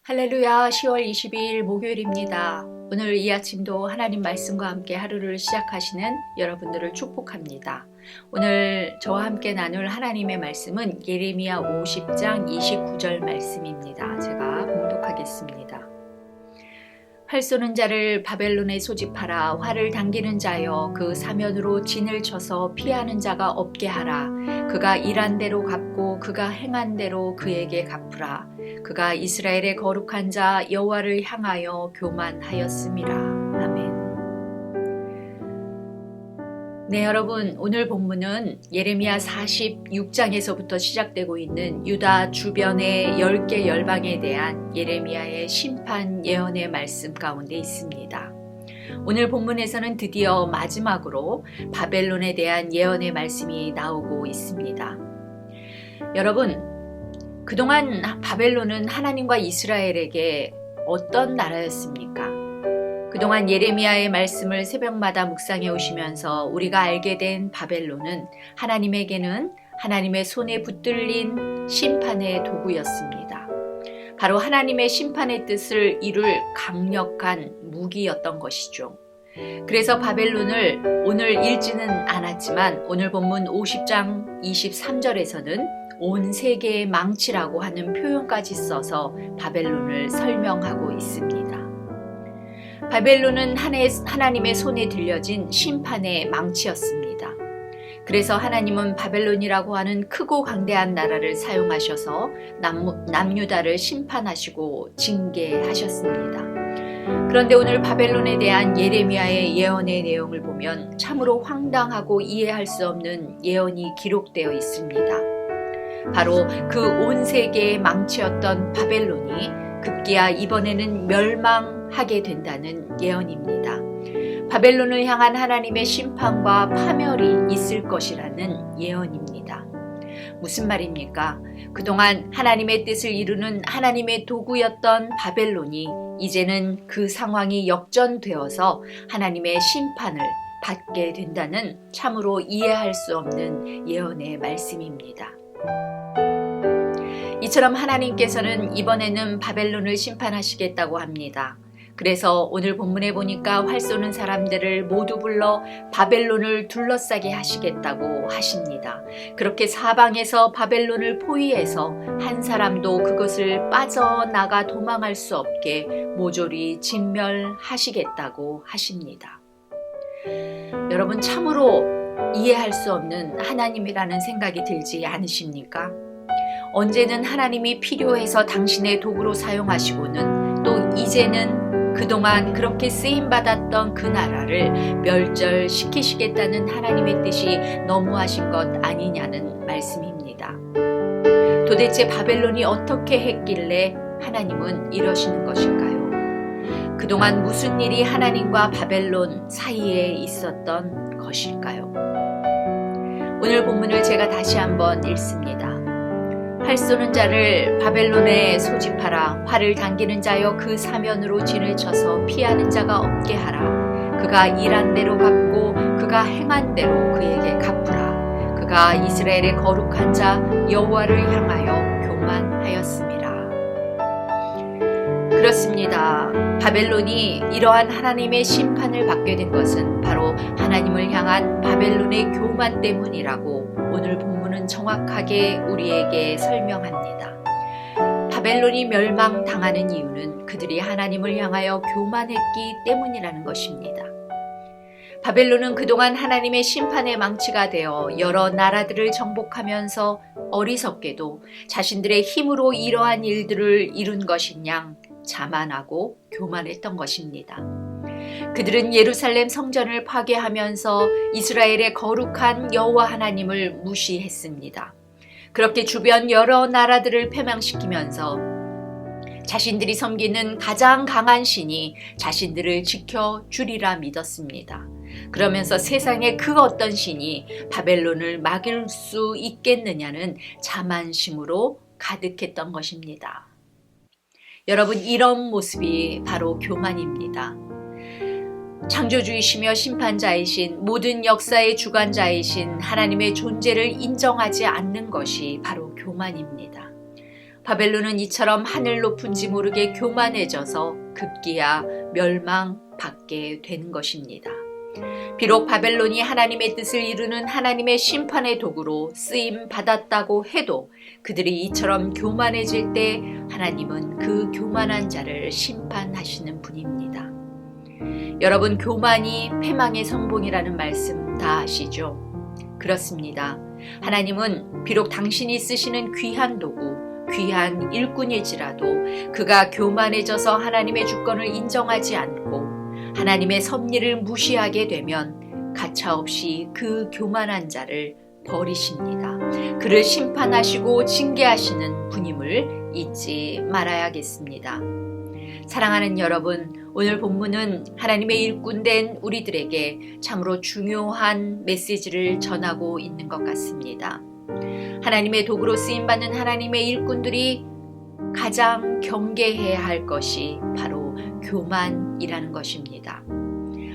할렐루야, 10월 22일 목요일입니다. 오늘 이 아침도 하나님 말씀과 함께 하루를 시작하시는 여러분들을 축복합니다. 오늘 저와 함께 나눌 하나님의 말씀은 예레미야 50장 29절 말씀입니다. 제가 봉독하겠습니다. 활 쏘는 자를 바벨론에 소집하라. 활을 당기는 자여 그 사면으로 진을 쳐서 피하는 자가 없게 하라. 그가 일한 대로 갚고 그가 행한 대로 그에게 갚으라. 그가 이스라엘의 거룩한 자 여호와를 향하여 교만하였음이라. 아멘. 네, 여러분, 오늘 본문은 예레미야 46장에서부터 시작되고 있는 유다 주변의 10개 열방에 대한 예레미야의 심판 예언의 말씀 가운데 있습니다. 오늘 본문에서는 드디어 마지막으로 바벨론에 대한 예언의 말씀이 나오고 있습니다. 여러분, 그동안 바벨론은 하나님과 이스라엘에게 어떤 나라였습니까? 그동안 예레미야의 말씀을 새벽마다 묵상해 오시면서 우리가 알게 된 바벨론은 하나님에게는 하나님의 손에 붙들린 심판의 도구였습니다. 바로 하나님의 심판의 뜻을 이룰 강력한 무기였던 것이죠. 그래서 바벨론을 오늘 읽지는 않았지만 오늘 본문 50장 23절에서는 온 세계의 망치라고 하는 표현까지 써서 바벨론을 설명하고 있습니다. 바벨론은 하나님의 손에 들려진 심판의 망치였습니다. 그래서 하나님은 바벨론이라고 하는 크고 강대한 나라를 사용하셔서 남유다를 심판하시고 징계하셨습니다. 그런데 오늘 바벨론에 대한 예레미야의 예언의 내용을 보면 참으로 황당하고 이해할 수 없는 예언이 기록되어 있습니다. 바로 그 온 세계의 망치였던 바벨론이 급기야 이번에는 멸망하게 된다는 예언입니다. 바벨론을 향한 하나님의 심판과 파멸이 있을 것이라는 예언입니다. 무슨 말입니까? 그동안 하나님의 뜻을 이루는 하나님의 도구였던 바벨론이 이제는 그 상황이 역전되어서 하나님의 심판을 받게 된다는 참으로 이해할 수 없는 예언의 말씀입니다. 이처럼 하나님께서는 이번에는 바벨론을 심판하시겠다고 합니다. 그래서 오늘 본문에 보니까 활 쏘는 사람들을 모두 불러 바벨론을 둘러싸게 하시겠다고 하십니다. 그렇게 사방에서 바벨론을 포위해서 한 사람도 그것을 빠져나가 도망할 수 없게 모조리 진멸하시겠다고 하십니다. 여러분, 참으로 이해할 수 없는 하나님이라는 생각이 들지 않으십니까? 언제는 하나님이 필요해서 당신의 도구로 사용하시고는 또 이제는 그동안 그렇게 쓰임받았던 그 나라를 멸절시키시겠다는 하나님의 뜻이 너무하신 것 아니냐는 말씀입니다. 도대체 바벨론이 어떻게 했길래 하나님은 이러시는 것일까요? 그동안 무슨 일이 하나님과 바벨론 사이에 있었던 것일까요? 오늘 본문을 제가 다시 한번 읽습니다. 활 쏘는 자를 바벨론에 소집하라. 활을 당기는 자여 그 사면으로 진을 쳐서 피하는 자가 없게 하라. 그가 일한 대로 갚고 그가 행한 대로 그에게 갚으라. 그가 이스라엘의 거룩한 자 여호와를 향하여 교만하였음이라. 그렇습니다. 바벨론이 이러한 하나님의 심판을 받게 된 것은 바로 하나님을 향한 바벨론의 교만 때문이라고 오늘 본문은 정확하게 우리에게 설명합니다. 바벨론이 멸망당하는 이유는 그들이 하나님을 향하여 교만했기 때문이라는 것입니다. 바벨론은 그동안 하나님의 심판의 망치가 되어 여러 나라들을 정복하면서 어리석게도 자신들의 힘으로 이러한 일들을 이룬 것인 양 자만하고 교만했던 것입니다. 그들은 예루살렘 성전을 파괴하면서 이스라엘의 거룩한 여호와 하나님을 무시했습니다. 그렇게 주변 여러 나라들을 패망시키면서 자신들이 섬기는 가장 강한 신이 자신들을 지켜주리라 믿었습니다. 그러면서 세상의 그 어떤 신이 바벨론을 막을 수 있겠느냐는 자만심으로 가득했던 것입니다. 여러분, 이런 모습이 바로 교만입니다. 창조주이시며 심판자이신 모든 역사의 주관자이신 하나님의 존재를 인정하지 않는 것이 바로 교만입니다. 바벨론은 이처럼 하늘 높은지 모르게 교만해져서 급기야 멸망받게 된 것입니다. 비록 바벨론이 하나님의 뜻을 이루는 하나님의 심판의 도구로 쓰임 받았다고 해도 그들이 이처럼 교만해질 때 하나님은 그 교만한 자를 심판하시는 분입니다. 여러분, 교만이 패망의 선봉이라는 말씀 다 아시죠? 그렇습니다. 하나님은 비록 당신이 쓰시는 귀한 도구, 귀한 일꾼일지라도 그가 교만해져서 하나님의 주권을 인정하지 않고 하나님의 섭리를 무시하게 되면 가차없이 그 교만한 자를 버리십니다. 그를 심판하시고 징계하시는 분임을 잊지 말아야겠습니다. 사랑하는 여러분, 오늘 본문은 하나님의 일꾼된 우리들에게 참으로 중요한 메시지를 전하고 있는 것 같습니다. 하나님의 도구로 쓰임받는 하나님의 일꾼들이 가장 경계해야 할 것이 바로 교만이라는 것입니다.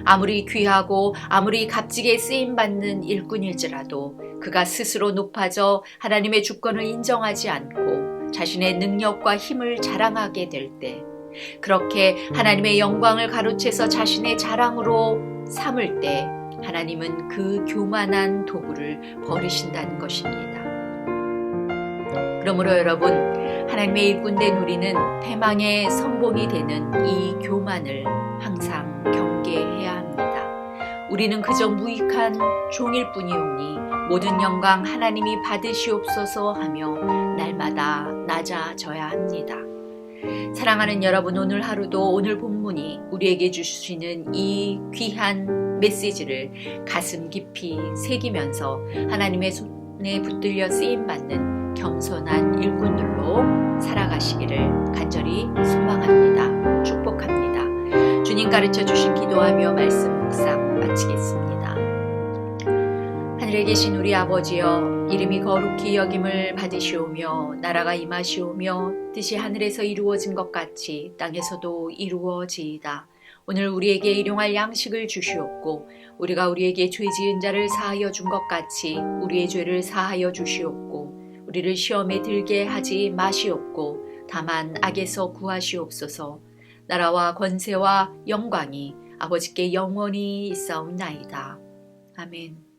아무리 귀하고 아무리 값지게 쓰임받는 일꾼일지라도 그가 스스로 높아져 하나님의 주권을 인정하지 않고 자신의 능력과 힘을 자랑하게 될 때, 그렇게 하나님의 영광을 가로채서 자신의 자랑으로 삼을 때 하나님은 그 교만한 도구를 버리신다는 것입니다. 그러므로 여러분, 하나님의 일꾼된 우리는 패망의 선봉이 되는 이 교만을 항상 경계해야 합니다. 우리는 그저 무익한 종일 뿐이오니 모든 영광 하나님이 받으시옵소서 하며 날마다 낮아져야 합니다. 사랑하는 여러분, 오늘 하루도 오늘 본문이 우리에게 주시는 이 귀한 메시지를 가슴 깊이 새기면서 하나님의 손에 붙들려 쓰임받는 겸손한 일꾼들로 살아가시기를 간절히 소망합니다. 축복합니다. 주님 가르쳐 주신 기도하며 말씀 묵상 마치겠습니다. 하늘에 계신 우리 아버지여, 이름이 거룩히 여김을 받으시오며 나라가 임하시오며 뜻이 하늘에서 이루어진 것 같이 땅에서도 이루어지이다. 오늘 우리에게 일용할 양식을 주시옵고 우리가 우리에게 죄 지은 자를 사하여 준 것 같이 우리의 죄를 사하여 주시옵고 우리를 시험에 들게 하지 마시옵고 다만 악에서 구하시옵소서. 나라와 권세와 영광이 아버지께 영원히 있사옵나이다. 아멘.